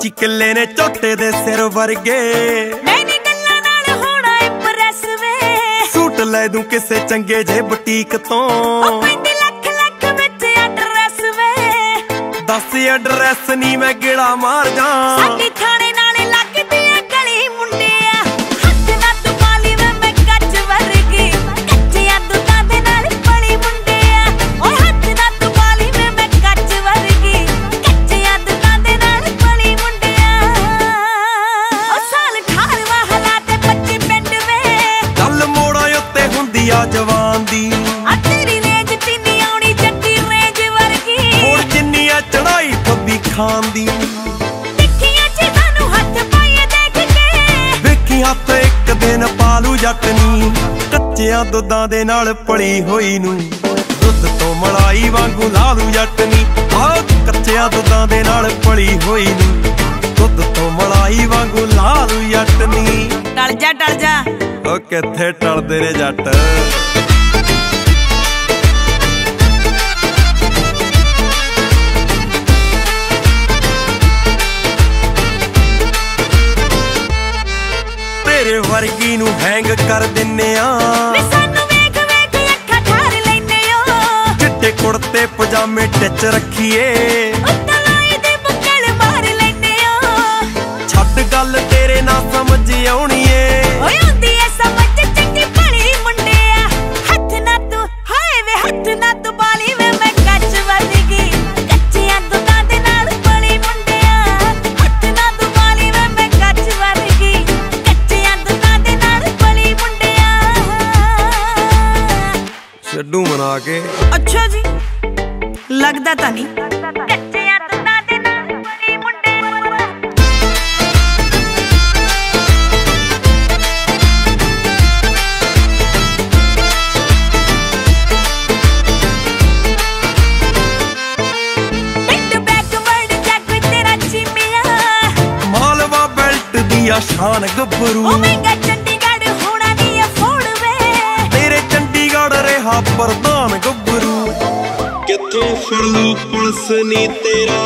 25 ਕਿੱਲੇ ਨੇ ਝੋਟੇ ਦੇ ਸਿਰ ਵਰਗੇ। ਮੈਨੀ ਗੱਲਾਂ ਨਾਲ ਹੋਣਾ ਇੰਪ੍ਰੈਸ ਵੇ। ਸੂਟ ਲੈ ਦੂੰ ਕਿਸੇ ਚੰਗੇ ਜੇ ਬੁਟੀਕ ਤੋਂ। ਉਹ 5 ਲੱਖ ਲੱਖ ਵਿੱਚ ਐਡਰੈਸ ਵੇ। ਦੱਸ ਐਡਰੈਸ ਨਹੀਂ ਮੈਂ ਗੇੜਾ ਮਾਰ ਜਾ। ਸਾਡੀ ਥਾਣੇ ਨਾਲੇ ਲੱਗਦੀ ਐ ਗਲੀ ਮੁੰਡਿਆ। ਹੱਥ ਨਾ ਤੂੰ ਪਾਲੀ ਵੇ ਮੈਂ ਕੱਚ ਵਰਗੀ। ਕੱਚਿਆਂ ਦੁੱਧਾਂ ਦੇ ਨਾਲ ਪਲੀ ਮੁੰਡਿਆ। ਓਏ ਹੱਥ ਨਾ ਤੂੰ ਪਾਲੀ ਵੇ ਮੈਂ ਕੱਚ ਵਰਗੀ। ਕੱਚਿਆਂ ਦੁੱਧਾਂ ਦੇ ਨਾਲ ਪਲੀ ਮੁੰਡਿਆ। ਉਹ ਸਾਲ 18ਵਾਂ ਹਾਲਾਤ 25 ਪਿੰਡ ਵੇ। ਗੱਲ ਮੋੜਾਂ ਉੱਤੇ ਹੁੰਦੀ ਆ ਜਵਾਨ ਦੀ। ਆ ਤੇਰੀ ਰੇਂਜ ਤਿੰਨੀ ਆਉਣੀ ਜੱਟੀ ਰੇਂਜ ਵਰਗੀ। ਹੁਣ ਜਿੰਨੀ ਆ ਚੜਾਈ ਫੱਬੀ ਖਾਨ ਦੀ। ਦੇਖੀਆਂ ਚੀਜ਼ਾਂ ਨੂੰ ਹੱਥ ਪਾਈਏ ਦੇਖ ਕੇ। ਵੇਖੀ ਹੱਥ ਇੱਕ ਦਿਨ ਪਾਲੂ ਜੱਟ ਨੀ। ਕੱਚਿਆਂ ਦੁੱਧਾਂ ਦੇ ਨਾਲ ਪਲੀ ਹੋਈ ਨੂੰ। ਦੁੱਧ ਤੋਂ ਮਲਾਈ ਵਾਂਗੂ ਲਾਲੂ ਜੱਟ ਨੀ। ਆਹ ਕੱਚਿਆਂ ਦੁੱਧਾਂ ਦੇ ਨਾਲ ਪਲੀ ਹੋਈ ਨੂੰ। ਦੁੱਧ ਤੋਂ ਮਲਾਈ ਵਾਂਗੂ ਲਾਲੂ ਜੱਟ ਨੀ। ਟਲ ਜਾ ਟਲ ਜਾ। ਉਹ ਕਿੱਥੇ ਟਲਦੇ ਨੇ ਜੱਟ। ਤੇਰੇ ਵਰਗੀ ਨੂੰ ਹੈਂਗ ਕਰ ਦਿੰਨੇ ਆ। ਵੇ ਸਾਨੂੰ ਵੇਖ ਵੇਖ ਅੱਖਾਂ ਠਾਰ ਲੈਨੇ ਓ। ਚਿੱਟੇ ਕੁੜਤੇ ਪਜਾਮੇ ਟਿਚ ਰੱਖੀਏ। ਉੱਤੋਂ ਲਾਈ ਦੇ ਬੁੱਕਲ ਮਾਰ ਲੈਨੇ ਓ। ਛੱਡ ਗੱਲ ਤੇਰੇ ਨਾਲ ਸਮਝ ਆਉਣੀ ਏ। ਓਏ ਹੁੰਦੀ ਐ ਸਮਝ ਚੰਗੀ ਭਲੀ ਮੁੰਡਿਆ। ਹੱਥ ਨਾ ਤੂੰ ਹਾਏ ਵੇ ਹੱਥ ਨਾ ਤੂੰ ਬਾਲੀ ਵੇ ਮੈਂ ਕੱਚ ਵਰਗੀ। ਕੱਚਿਆਂ ਦੁੱਧਾਂ ਦੇ ਨਾਲ ਪਲੀ ਮੁੰਡਿਆ। ਹੱਥ ਨਾ ਤੂੰ ਬਾਲੀ ਵੇ ਮੈਂ ਕੱਚ ਵਰਗੀ। ਕੱਚਿਆਂ ਦੁੱਧਾਂ ਦੇ ਨਾਲ ਪਲੀ ਮੁੰਡਿਆ। ਛੱਡੂ ਮਨਾ ਕੇ। ਅੱਛਾ ਜੀ ਲੱਗਦਾ ਤਾਂ ਨਹੀਂ। ਕੱਚਿਆਂ ਦੁੱਧਾਂ ਦੇ ਨਾਲ ਪਲੀ ਮੁੰਡਿਆ। ਮਾਲਵਾ ਬੈਲਟ ਦੀ ਆ ਸ਼ਾਨ ਗੱਭਰੂ। ਉਹ ਮਹਿੰਗਾ ਚੰਡੀਗੜ੍ਹ ਹੋਣਾ ਨੀ ਅਫੋਰਡ ਵੇ। ਤੇਰੇ ਚੰਡੀਗੜ੍ਹ ਰਿਹਾ ਪ੍ਰਧਾਨ ਗੱਭਰੂ। ਕਿੱਥੋਂ ਫੜੂ ਪੁਲਿਸ ਨੀ ਤੇਰਾ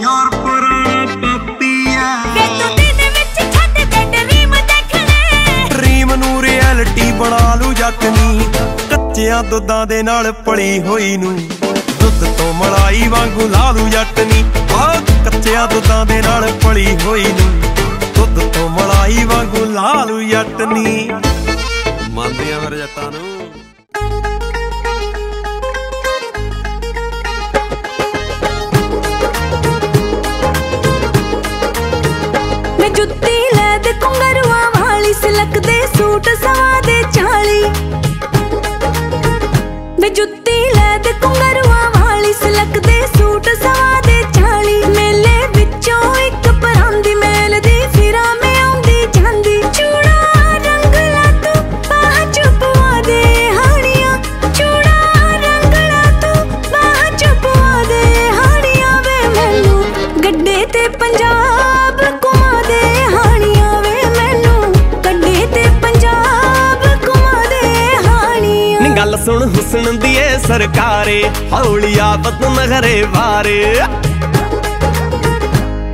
ਯਾਰ ਪੁਰਾਣਾ ਪਾਪੀ ਆ। ਵੇ ਤੂੰ ਦਿਨ ਵਿੱਚ ਛੱਡ ਦੇ ਡਰੀਮ ਦੇਖਣੇ। ਡਰੀਮ ਨੂੰ ਰਿਐਲਿਟੀ ਬਣਾ ਲੂ ਜੱਟ ਨੀ। ਕੱਚਿਆਂ ਦੁੱਧਾਂ ਦੇ ਨਾਲ ਪਲੀ ਹੋਈ ਨੂੰ। ਦੁੱਧ ਤੋਂ ਮਲਾਈ ਵਾਂਗੂ ਲਾਲੂ ਜੱਟ ਨੀ। ਆਹ ਕੱਚਿਆਂ ਦੁੱਧਾਂ ਦੇ ਨਾਲ ਪਲੀ ਹੋਈ ਨੂੰ। ਦੁੱਧ ਤੋਂ ਮਲਾਈ ਵਾਂਗੂ ਲਾਲੂ ਜੱਟ ਨੀ। ਮੰਨਦੇ ਆ ਮੇਰੇ ਜੱਟਾਂ ਨੂੰ। ਮੈਂ ਜੁੱਤੀ ਲੈ ਦੇ ਘੁੰਗਰੂਆਂ ਵਾਲੀ ਸਿਲਕ ਦੇ ਸੂਟ ਸਵਾ ਦੇ 40। ਮੈਂ ਜੁੱਤੀ ਲੈ ਦੇ ਘੁੰਗਰੂਆਂ ਵਾਲੀ ਸਿਲਕ ਦੇ ਸੂਟ ਸਵਾ ਦੇ 40। ਮੇਲੇ ਵਿੱਚੋਂ ਇੱਕ ਪਰਾਂਦੀ ਮੇਲ ਦੀ ਫਿਰਾਂ ਮੈਂ ਆਉਂਦੀ ਜਾਂਦੀ। ਚੂੜਾ ਰੰਗ ਲਾ ਤੂੰ ਬਾਹ ਚ ਪਵਾ ਦੇ ਹਾਣੀਆਂ। ਚੂੜਾ ਰੰਗ ਲਾ ਤੂੰ ਬਾਹ ਚ ਪਵਾ ਦੇ ਹਾਣੀਆਂ। ਵੇ ਮੈਨੂੰ ਗੱਡੇ ਤੇ ਪੰਜਾਬ ਘੁਮਾ ਦੇ ਹਾਣੀਆਂ। ਵੇ ਮੈਨੂੰ ਗੱਡੇ ਤੇ ਪੰਜਾਬ ਘੁਮਾ ਦੇ ਹਾਣੀਆਂ। ਨੀ ਗੱਲ ਸੁਣ ਹੁਸਨ ਦੀ ਏ ਸਰਕਾਰੇ ਹੌਲੀ ਆਫਤ ਨਗਰੇ ਵਾਰੇ।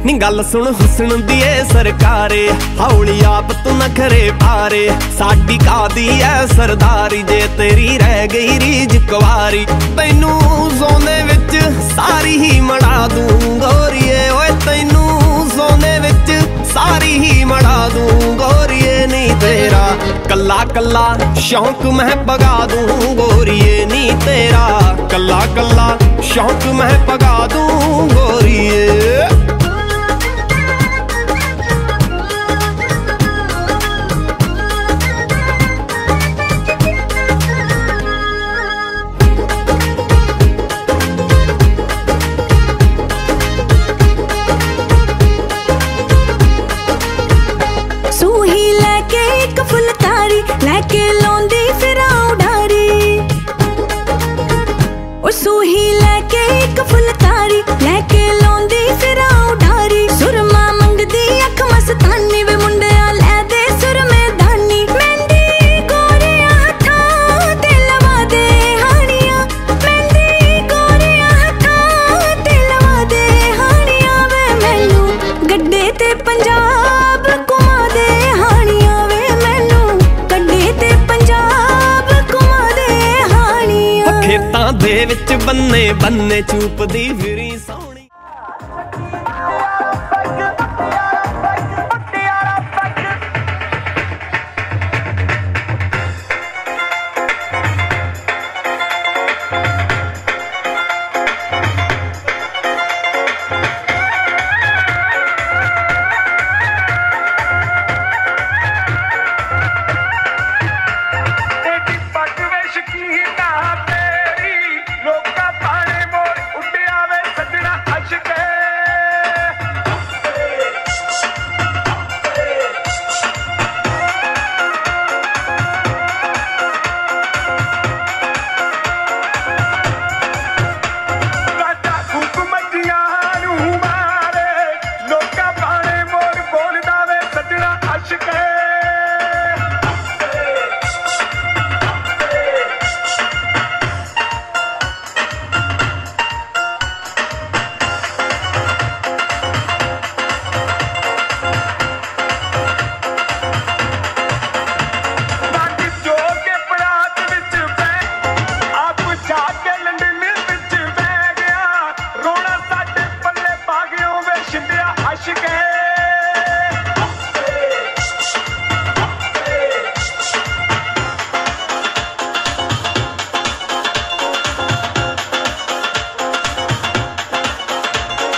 ਨੀ ਗੱਲ ਸੁਣ ਹੁਸਨ ਦੀ ਏ ਸਰਕਾਰੇ ਹੌਲੀ ਆਫਤ ਨਖਰੇ ਪਾਰੇ। ਸਾਡੀ ਕਾਦੀ ਐ ਸਰਦਾਰੀ ਜੇ ਤੇਰੀ ਰਹਿ ਗਈ ਰੀਝ ਕੁਵਾਰੀ। ਤੈਨੂੰ ਸੋਨੇ ਵਿੱਚ ਸਾਰੀ ਹੀ ਮੜਾ ਦੂੰ ਗੋਰੀਏ। ਓਏ ਤੈਨੂੰ ਸੋਨੇ ਵਿੱਚ ਸਾਰੀ ਹੀ ਮੜਾ ਦੂੰ ਗੋਰੀਏ। ਨੀ ਤੇਰਾ ਕੱਲਾ ਕੱਲਾ ਸ਼ੌਂਕ ਮੈਂ ਪਗਾ ਦੂੰ ਗੋਰੀਏ। ਨੀ ਤੇਰਾ ਕੱਲਾ ਕੱਲਾ ਸ਼ੌਂਕ ਮੈਂ ਪਗਾ ਦੂੰ ਗੋਰੀਏ। ਸੂਹੀ ਲੈ ਕੇ ਇੱਕ ਫੁਲਕਾਰੀ ਲੈ ਕੇ ਲਾਉਂਦੀ ਫਿਰਾਂ ਉਡਾਰੀ। ਉਹ ਸੂਹੀ ਲੈ ਕੇ ਇੱਕ ਫੁਲਕਾਰੀ ਲੈ ਕੇ ਲਾਉਂਦੀ ਫਿਰਾਂ ਦੇ ਵਿੱਚ ਬੰਨੇ ਬੰਨੇ ਚੂਪਦੀ ਫਿਰੀ ਸੋਹਣੀ।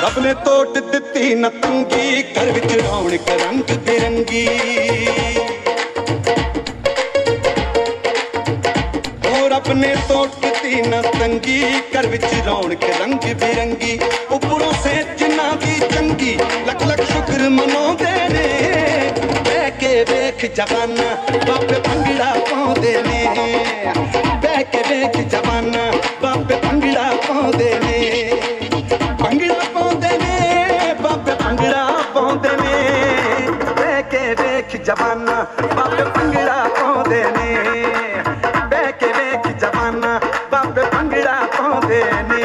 रब ने तोड़ दिती नतंगी घर विच रौनक रंग बिरंगी। रब ने तोड़ दिती नतंगी घर विच रौनक रंग बिरंगी। उपरों से जिन्ना दी चंगी लख लख शुक्र मनाउंदे ने। बह के वेख जवाना बाबे भंगड़ा पाउंदे ने। बह के वेख जवाना बाबे भंगड़ा पाउंदे ने। भंगड़ा पाउंदे ने बाबे भंगड़ा पाउंदे ने। बह के वेख जवाना बाबे भंगड़ा पाउंदे ने। बह के वेख जवाना बाबे भंगड़ा पाउंदे ने।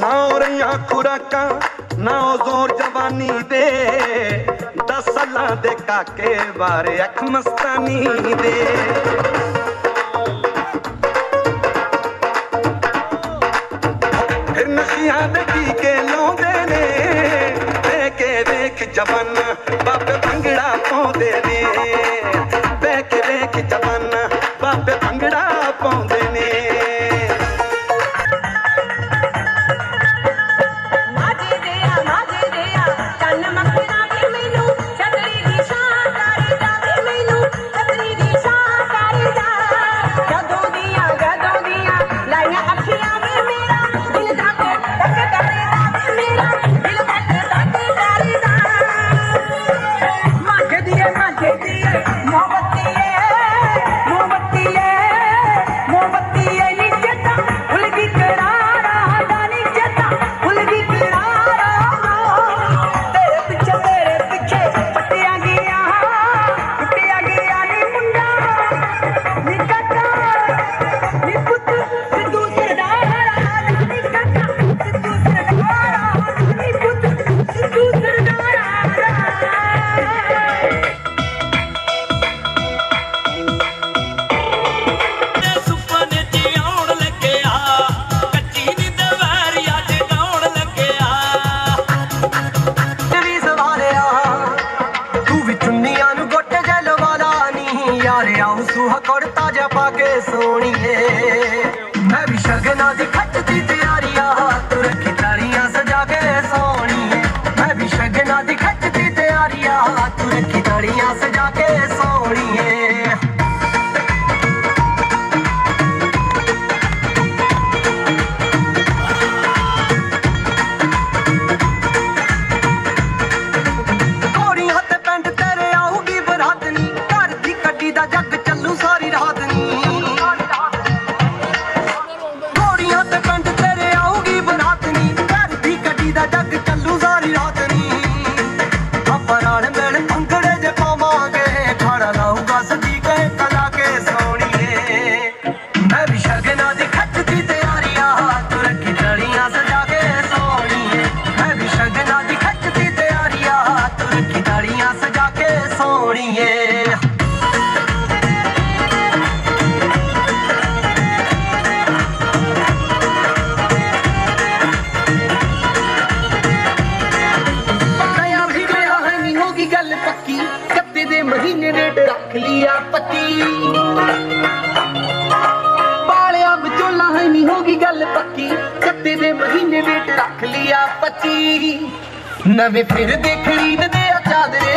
ना हो रही खुराका ना हो जोर जवानी दे। 10 सालां दे काके बारे अख मस्तानी दे। फिर नशियां दे टीके लाउंदे ने। बह के वेख जवाना बाबे भंगड़ा पाउंदे ने। बह के वेख जवाना बाबे भंगड़ा पाउंदे ने। मैं भी शगना दी खट दी तैयारियां तू रखी तालियां सजा के सोनी। मैं भी शगना दी खट दी तैयारियां तू रखी तालियां सजा के सोनी। घोड़ियां ते पिंड तेरे आऊगी बरात नी। घर दी कड्डी दा जग चलू सारी रात नी। जग चलू सारी रात नी। अपराल मेल भंगड़े जे पावांगे रख लिया 25 नवे फिर दे खरीददे आ चादरे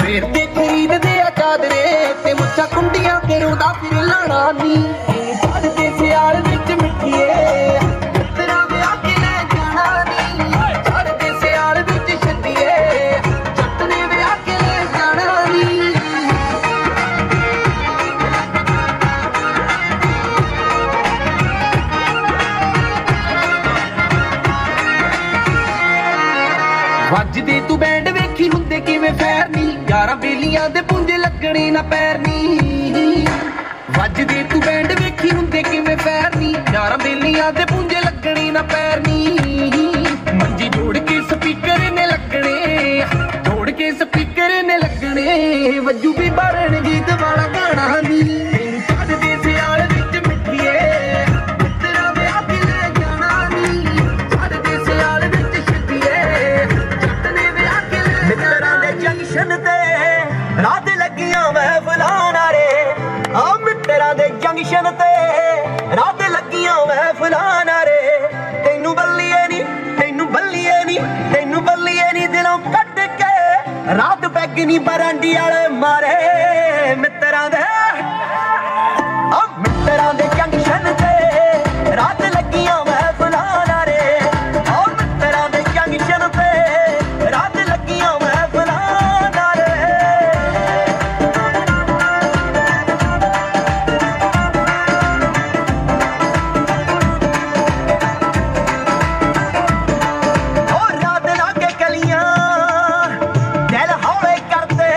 फिर दे खरीददे आ चादरे ते मुच्छा कुंडियां ते रोंदा फिर लाना नी चढ़दे सियाल विच मिठिए तेरा विआह के ले जाना नी चढ़दे सियाल विच छड्डिए जट ने विआह के ले जाना नी ਵੱਜਦੇ ਤੂੰ ਬੈਂਡ ਵੇਖੀ ਹੁੰਦੇ ਕਿਵੇਂ ਫੈਰ ਨੀ ਯਾਰਾਂ ਬੇਲੀਆਂ ਦੇ ਪੁੰਜੇ ਲੱਗਣੇ ਨਾ ਪੈਰ ਨੀ ਵੱਜਦੇ ਤੂੰ ਬੈਂਡ ਵੇਖੀ ਹੁੰਦੇ ਕਿਵੇਂ ਫੈਰ ਨੀ ਯਾਰਾਂ ਬੇਲੀਆਂ ਦੇ ਪੁੰਜੇ ਲੱਗਣੇ ਨਾ ਪੈਰ ਨੀ ਮੰਜੀ ਜੋੜ ਕੇ ਸਪੀਕਰ ਨੇ ਲੱਗਣੇ ਜੋੜ ਕੇ ਸਪੀਕਰ ਨੇ ਲੱਗਣੇ ਵੱਜੂ ਵੀ ਬਾਰਨ ਗੀਤ ਵਾਲਾ ਗਾਣਾ ਨੀ ਚੜਦੇ ਸਿਆਲ ਵਿੱਚ ਮਿੱਠੀਏ ਤੇਰਾ ਵਿਆਹ ਕੇ ਲੈ ਜਾਣਾ ਨੀ ਚੜਦੇ ਸਿਆਲ ਵਿੱਚ ਛੱਡੀਏ ਮਿੱਤਰਾਂ ਦੇ ਜੰਕਸ਼ਨ ਤੇ ਰਾਤ ਲੱਗੀਆਂ ਮਹਿਫਲਾਂ ਨਾਰੇ ਆ ਮਿੱਤਰਾਂ ਦੇ ਜੰਕਸ਼ਨ ਤੇ ਰਾਤ ਲੱਗੀਆਂ ਮਹਿਫਲਾਂ ਨਾਰੇ ਤੈਨੂੰ ਬੱਲੀਏ ਨੀ ਤੈਨੂੰ ਬੱਲੀਏ ਨੀ ਤੈਨੂੰ ਬੱਲੀਏ ਨੀ ਦਿਲੋਂ ਕੱਢ ਕੇ ਰਾਤ ਪੈਗ ਨੀ ਬਰਾਂਡੀ ਵਾਲੇ ਮਾਰੇ ਮਿੱਤਰਾਂ ਦੇ ਆ ਮਿੱਤਰਾਂ ਦੇ ਜੰਕਸ਼ਨ ਤੇ ਰਾਤ ਲੱਗੀਆਂ ਮਹਿਫਲਾਂ ਨਾਰੇ ਆ ਮਿੱਤਰਾਂ ਦੇ ਜੰਕਸ਼ਨ ਤੇ ਰਾਤ ਲੱਗੀਆਂ ਮਹਿਫਲਾਂ ਨਾਰੇ ਉਹ ਰਾਤ ਲਾ ਕੇ ਗਲੀਆਂ ਦਿਲ ਹੌਲੇ ਕਰਦੇ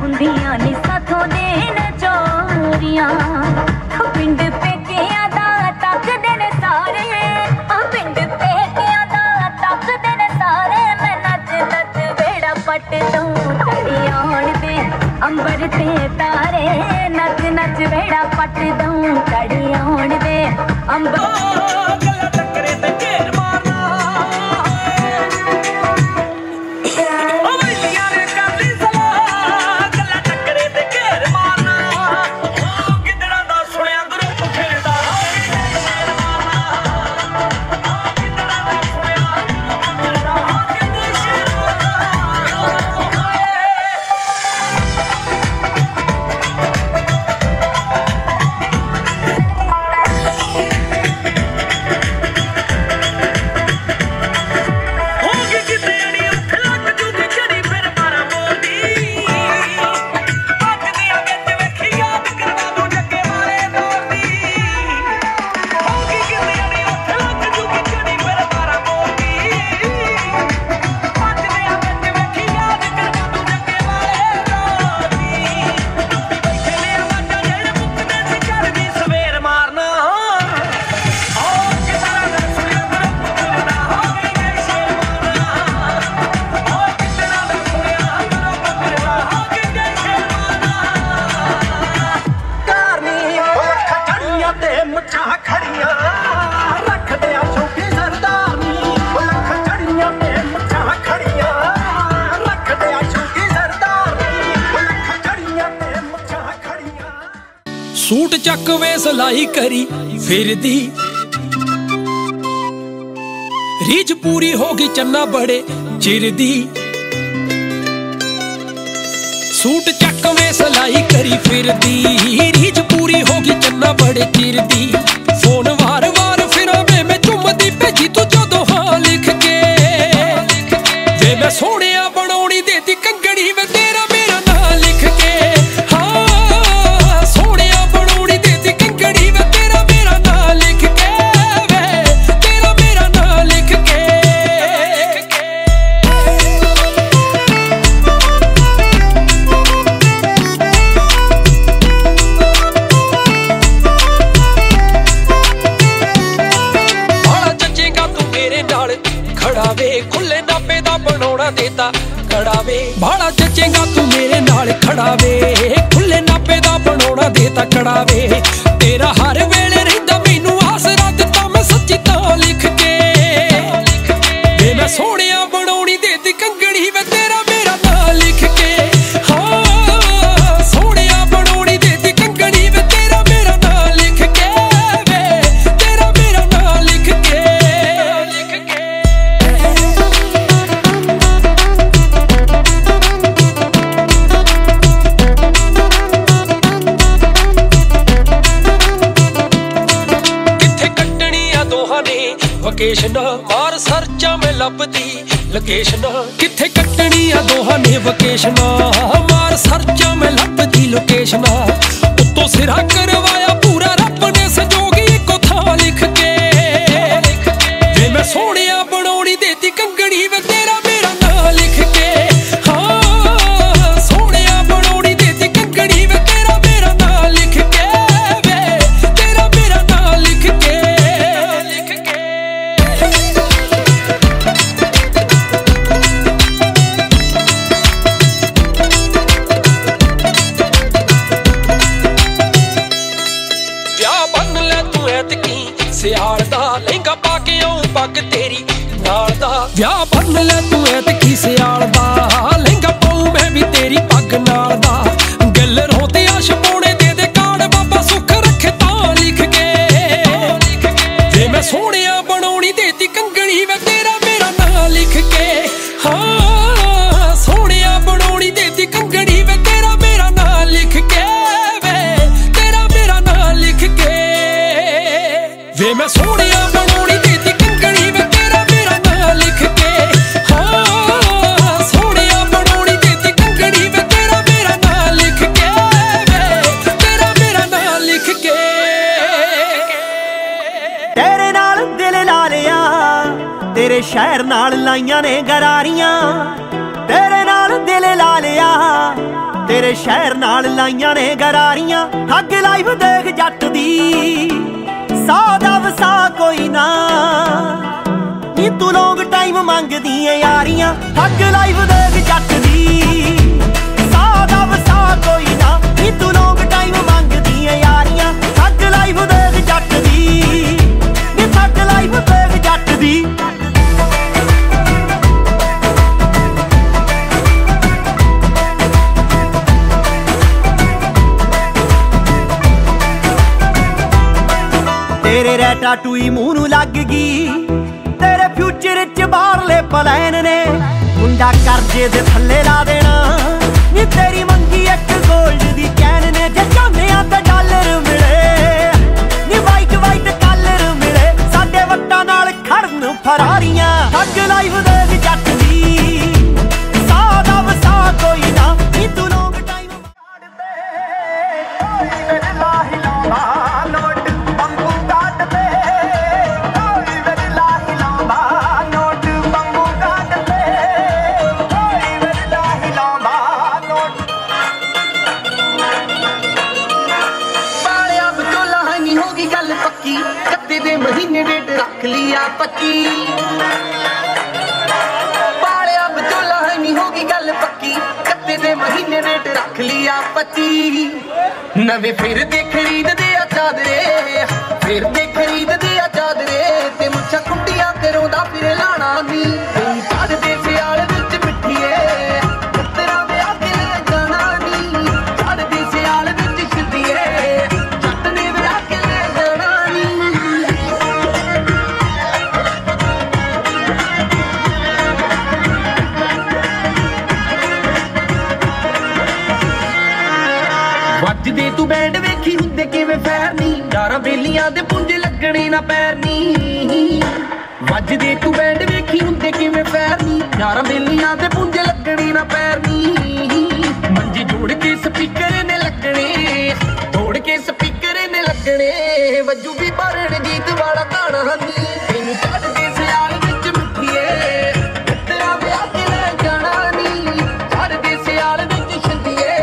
ਹੁੰਦੀਆਂ ਨੀ ਸਾਥੋਂ ਦੇਣ ਚੋਰੀਆਂ ਪਿੰਡ ਪੇਕਿਆਂ ਦਾ ਤੱਕਦੇ ਨੇ ਸਾਰੇ ਪਿੰਡ ਪੇਕਿਆਂ ਦਾ ਤੱਕਦੇ ਨੇ ਸਾਰੇ ਮੈਂ ਨੱਚ ਨੱਚ ਵੇੜਾ ਪੱਟ ਦੂੰ ਤੜੀ ਆਉਣ ਦੇ ਅੰਬਰ ਤੇ ਤਾਰੇ ਨੱਚ ਨੱਚ ਵੇੜਾ ਪੱਟ ਦੂੰ ਤੜੀ ਆਉਣ ਦੇ ਅੰਬਰ सूट चक वे सलाई करी फिरदी रीझ पूरी होगी चन्ना बड़े चिरदी सूट चक वे सलाई करी फिरदी रीझ पूरी होगी चन्ना बड़े चिरदी फोन वार वार फिरा मैं चुमदी भेजी तू जदों हाँ लिख के वे मैं सोहणिया बनाउणी देती कंगड़ी वे तेरा मेरा ना लिख के भाड़ा जचेगा तू मेरे नाल खड़ा वे खुले नापे दा बनौना देता कड़ा वे तेरा हर वेले रहिंदा मैनू आसरा दिता मैं सच्ची तां लिख के वे मैं सोहणिया बनौनी देती कंगड़ी वे तेरा मेरा नां लिख के हाँ सोहणिया बनौनी देती कंगड़ी वे तेरा मेरा नां लिख के वे तेरा मेरा नां लिख के लोकेशन मार सर्चा में लभदी लोकेशन किथे कट्टनी आ दोहां ने वकेशन मार सर्चा में लभदी लोकेशन उत्तों सिरा करवाया पूरा रब ने संजोगी को था लिख के वे मैं सोहणिया बनौनी देती कंगड़ी वे तेरा मेरा नां लिख के हाँ सोहणिया बनौनी देती कंगड़ी वे तेरा मेरा नां लिख के वे तेरा मेरा नां लिख के सियाल दा लहंगा पाके आऊं पग तेरी नाल दा विआह बन ले तू ऐतकी सियाल दा लहंगा पाऊं मैं भी तेरी पग नाल दा गल रोते आश पौने दे कार्ड बाबा सुख रखे तां लिख के जे मैं सोहणिया बनौनी देती कंगड़ी वे तेरा मेरा नां लिख के हाँ सोहणिया बनौनी देती कंगड़ी वे तेरा मेरा नां लिख के वे तेरा मेरा नां लिख के वे मैं सोहणिया बनौनी देती कंगड़ी वे तेरा मेरा नां लिख के हाँ सोहणिया बनौनी देती कंगड़ी वे तेरा मेरा नां लिख के वे तेरा मेरा नां लिख के तेरे नाल दिल ला लिया तेरे शहर नाल लाइयां ने गरारियां तेरे नाल दिल ला लिया तेरे शहर नाल लाइयां ने गरारियां ठग लाइफ देख जट दी सा दा वसा कोई ना नी तू लॉन्ग टाइम मंगदी है यारियां ठग लाइफ देख जट दी सा दा वसा कोई ना नी तू लॉन्ग टाइम मंगदी है यारियां ठग लाइफ देख जट दी नी ठग लाइफ देख जट दी तेरे रैटा टूई मूंह नूं लग गई तेरे फ्यूचर च बाहरले प्लैन ने मुंडा करजे दे थल्ले ला देना नी तेरी मंगी एक गोल्ड दी कैन ने जे चाहने आ ते डॉलर मिले नी वाइट वाइट कलर मिले साडे वट्टां नाल खड़न फरारियां ठग लाइफ देख जट दी सा दा वसा कोई ना नी तू लॉन्ग टाइम मेरे लाही लावा नोट बंबू काटते कोई मेरे लाही लावा नोट बंबू काटते कोई मेरे लाही लावा नोट बालिया बचोला नहीं होगी गल पक्की कत्ते दे महीने डेट रख लिया पक्की बालिया बचोला नहीं होगी गल पक्की कत्ते दे महीने डेट रख लिया पक्की नवे फिर दे खरीद दे चादरे फिर दे खरीद दे चादरे ते मुच्छा कुंडियां करोंदा फिर लाना नी चढ़ दे सियाल विच मिठीए पुत्तरा दे आके ले जाना नी चढ़ दे सियाल विच छिंदिए जट ने भी आके ले जाना नी ਵੱਜਦੇ ਤੂੰ ਬੈਂਡ ਵੇਖੀ ਹੁੰਦੇ ਕਿਵੇਂ ਫੈਰ ਨੀ ਯਾਰਾਂ ਬੇਲੀਆਂ ਦੇ ਪੁੰਜ ਲੱਗਣੇ ਨਾ ਪੈਰ ਨੀ ਵੱਜਦੇ ਤੂੰ ਬੈਂਡ ਵੇਖੀ ਹੁੰਦੇ ਕਿਵੇਂ ਫੈਰ ਨੀ ਯਾਰਾਂ ਬੇਲੀਆਂ ਦੇ ਪੁੰਜ ਲੱਗਣੇ ਨਾ ਪੈਰ ਨੀ ਮੰਜੀ ਜੋੜ ਕੇ ਸਪੀਕਰ ਨੇ ਲੱਗਣੇ ਤੋੜ ਕੇ ਸਪੀਕਰ ਨੇ ਲੱਗਣੇ ਵੱਜੂ ਵੀ ਭਰਨ ਗੀਤ ਵਾਲਾ ਗਾਣਾ ਨੀ ਤੈਨੂੰ ਚੜਦੇ ਸਿਆਲ ਵਿੱਚ ਮਿੱਠੀਏ ਤੇਰਾ ਵਿਆਹ ਕੇ ਲੈ ਜਾਣਾ ਨੀ ਚੜਦੇ ਸਿਆਲ ਵਿੱਚ ਛਿੰਦੀਏ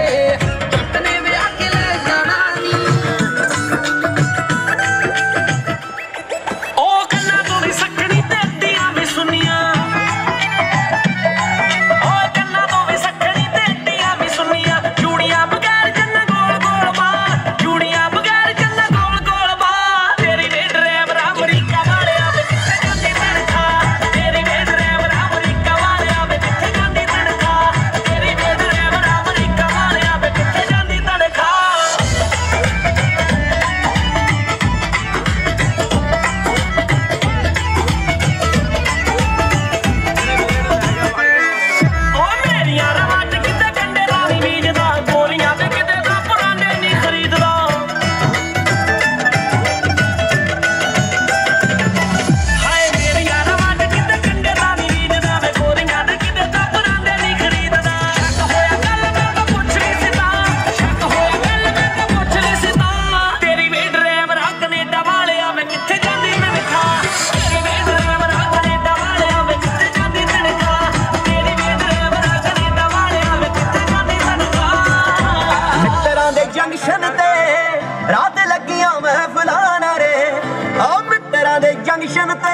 जंक्शन ते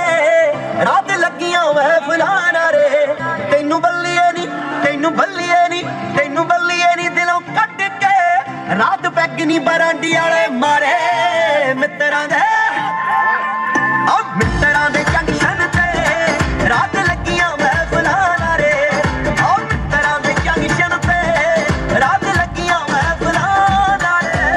रात लगियां महफिलां रे तेनू बल्लिए नी तेनू बल्लिए नी तेनू बल्लिए नी दिलों कट के रात पैग नी बरांडी वाले मारे मित्तरां दे जंक्शन ते रात लगियां महफिलां रे मित्तरां दे जंक्शन ते रात लगियां महफिलां रे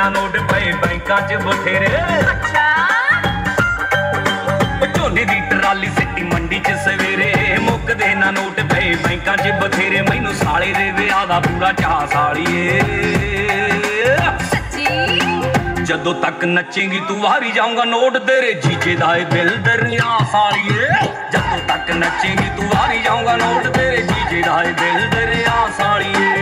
ना नोट पे बैंकां च बथेरे झोने दी ट्राली सिटी मंडी च सवेरे मुकदे ना नोट पे बैंकां च बथेरे मैनू साले दे विआह दा पूरा चाह सालिए जदों तक नचेंगी तू वारी जाऊंगा नोट तेरे जीजे दा दिल दरिया सालिए जदों तक नचेंगी तू वारी जाऊंगा नोट तेरे जीजे दा दिल दरिया सालिए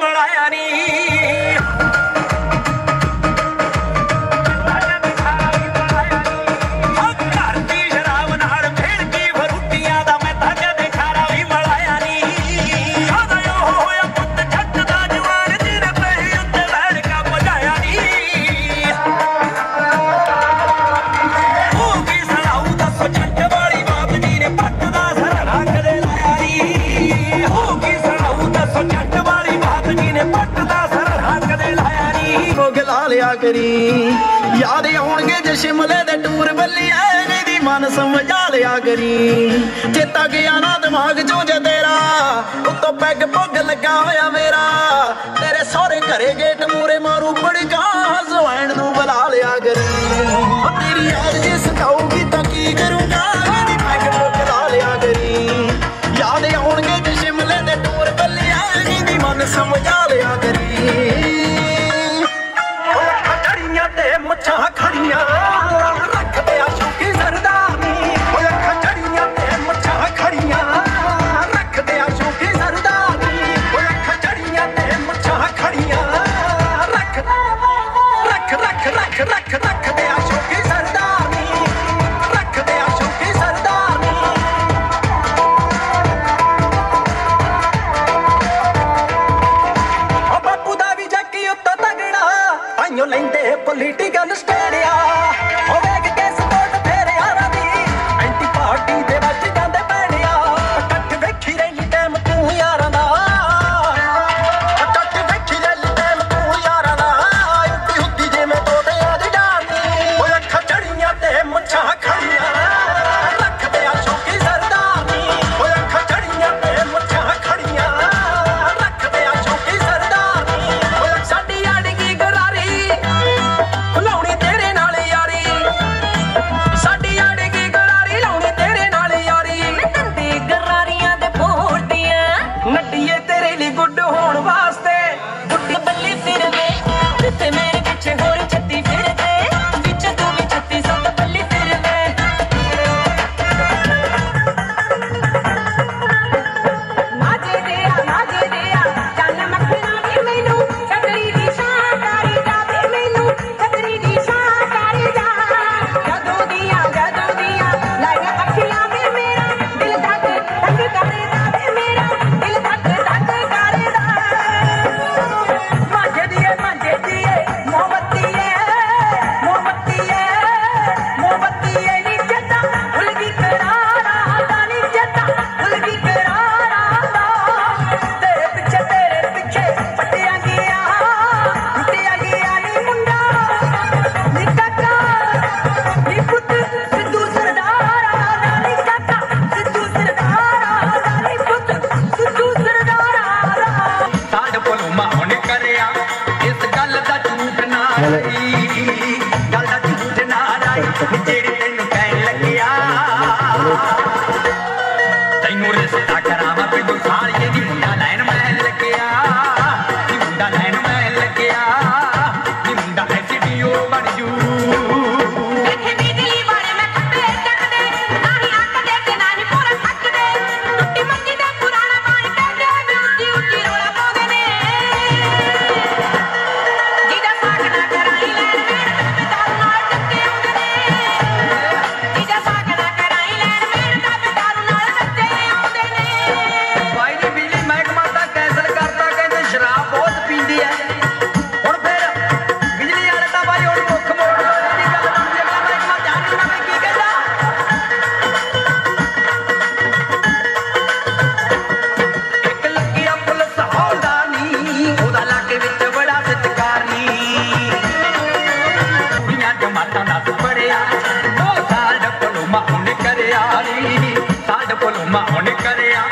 मलाया नी करी याद आउणगे जे शिमले दे टूर बल्लिया दी मन समझा लिया करी चेता गया ना दिमाग चों जे तेरा उत्तों पैग पुग लगा होया मेरा तेरे सोहरे घरे गेट मूरे मारू बड़का जवैन नूं बुला लिया करी तेरी याद जे सताऊगी तां की करूंगा दी पैग पुग ला लिया करी याद आउणगे जे शिमले दे टूर बल्लिया दी मन समझा लिया करी मुच्छा खड़ियां रखदे आ शौकी सरदारनी ओए अखां चढ़ियां ते मुच्छा खड़ियां रखदे आ शौकी सरदारनी ओए अखां चढ़ियां ते मुच्छा खड़ियां रख रख रख रख रख रखदे आ शौकी सरदारनी रखदे आ शौकी सरदारनी ओ बापू दा भी जक्की उत्ता तगड़ा आइयो लैंदे पॉलिटिकल स्टेडिया ओ वेग के सपोर्ट फेरे यारा दी एंटी पार्टी दे वज जांदे पैणिया टट वेखी रैली टाइम तू यारां दा टट वेखी रैली टाइम तू यारां दा उड्डी हुद्दी जिवें तोते दी डारनी ओ अखां चढ़ियां ते मुच्छां खड़ियां रखदे आ शौकी सरदारनी ओ अखां चढ़ियां ते मुच्छां खड़ियां रखदे आ शौकी सरदारनी ओ साडी अड़गी गरारी लाउणी तेरे नाल यारी साडी अड़गी गरारी लाउणी तेरे नाल यारी नंदी गरारियां दे पोटियां नड्डीए तेरे लिए गुड होण वास्ते बुड्ढी बल्ली फिरदे ते मेरे पीछे होर छत्ती फिरदे विच तू भी छत्ती सत बल्ली फिरदे माजे दिया चल मखना दी मैनू छतरी दी शान करी जावे मैनू छतरी दी शान करी जा जदों दिया लाया अखियां वे मेरा दिल धक धक करदा वे मेरा दिल धक धक करदा माजे दिए मोमबत्ती नी जता उलगी करारा दा नी जता उलगी करारा दा तेरे पीछे पटिया गया नी मुंडा नी काका नी पुत सिद्धू सरदारा दा नी काका सिद्धू सरदारा दा नी पुत सिद्धू सरदारा दा साड भलूमा हुण करिया इस गल दा झूठ ना रही गल दा झूठ ना रही जेड़ी तैनू कहन लगिया तैनू रिश्ता करावा पिंडू सालिए दी मुंडा लैन मैं लगिया नी मुंडा लैन मैं लगिया नी मुंडा एसडीओ बन जू देखे बिजली वाले मैं खट्टे चकदे नाही आकदे ते नाही पूरा सकदे टुट्टी मंजी दे पुराना पानी कहदे वे उच्ची उच्ची रोला पाउंदे ने जीदा साग ना कराई लैन मेरे दाल नाल टक्के आउंदे ने जीदा साग ना कराई लैन मेरे दाल नाल टक्के आउंदे ने भाई ने बिजली महकमा दा कैंसल करता कहंदे शराब बहुत पींदी है हुण फिर बिजली वाले दा भाई हुण मुख मोड़ लो दी गल समझे अगला महकमा ध्यान नहीं ना की कहंदा एक लगिया पुलिस हौलदारनी ओदा लागे विच बड़ा सत्कारनी कुड़ियां जमातां दा पढ़िया 2 साल डिप्लोमा हुण करिया नी साल डिप्लोमा हुण करिया